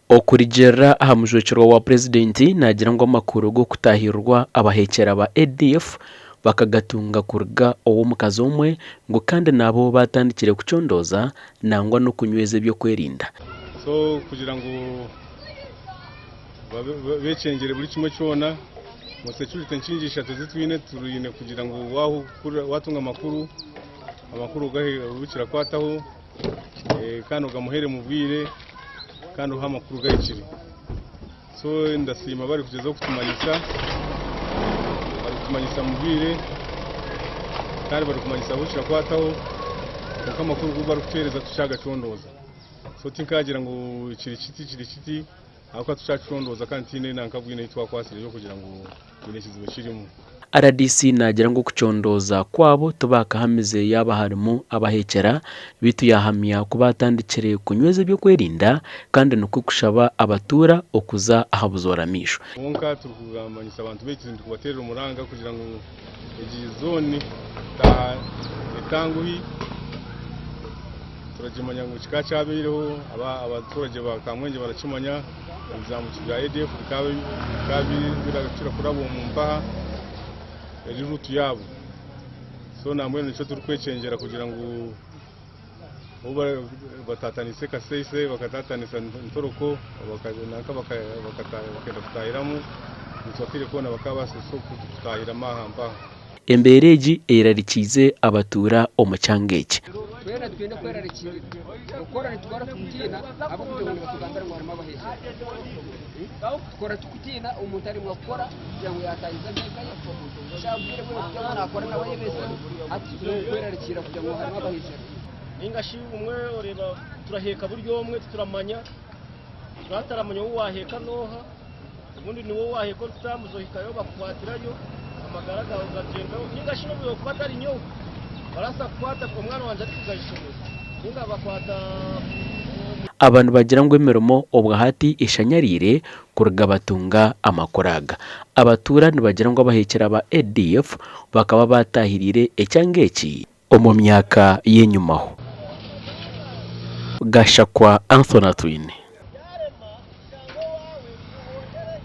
Okurigera aha mujwekero wa presidenti nagira ngo amakuru go kutahirwa abahekera ba ADF bakagatunga kurga owo mukazi umwe ngo kandi nabo batandikire kucondoza nangwa no kunyweza byo kwerinda. So kugira ngo becengere buri kimwe cyona mu security nshingisha tuzitwine turine kugira ngo watunga amakuru ubikira kwataho kandi ugamuhere mubwire kandi uha amakuru gahikiri. So ndasima bari kugeza kutumanyisa mubwire kandi bari kumanyisa ubikira kwataho kuko amakuru go bari kutereza tushaga condoza. So tinkagira ngo ikiri kiti ako tucacondoza kandi tine nankabwine yitwa kwasire yo kugira ngo ineshizwe kirimo. RDC nagira ngo kucondoza kwabo tubaka hamize yaba harimo abahekera bitu yahamya kubatandikire kunyweza byo kwerinda kandi no kukushaba abatura okuza ahabuzoramisho. Wonka turukugambanyisa abantu bekizindu kubaterera umuranga kugira ngo igizoni ta etanguhi turajimanya ngo kika cyabereho abaturage bakamwenge baracimanya izamuki bya ADF biragacira kurabo mu mbaha rutu yabo. So namwe nico turukwecengera kugira ngo batatanise kasese bakatatanisa ntoroko bakenda kutahiramu nsofire kona bakabasa so kutahira mahamba. Embereji erarikize abatura omucangeke. Twera twende kwerarikiza ukora nitwara kutina abo kugira ngo batugambara ngo harimo abahesha. Tukora tukutina umuntu ari mu gukora kugira ngo yatangiza neza yako. Cyabwire bwo kugira ngo akora nawe yebese ati kwerarikira kugira ngo harimo abahesha. Ningashi umwe ureba turaheka buryo umwe turamanya bataramanya wo waheka noha ubundi ni wo waheka tutamuzohikayo bakwatirayo amagaraga ugagenda ningashi no byo kwatari nyo barasa kwata ku mwana wanje tukayishoboza ninga bakwata abantu bagira ngo emeromo obwahati ishanyarire kurga batunga amakoraga. Abaturani bagira ngo abahekera ba ADF bakaba batahirire ecyangeki omu myaka yenyumaho. Gashakwa Anthony Twine.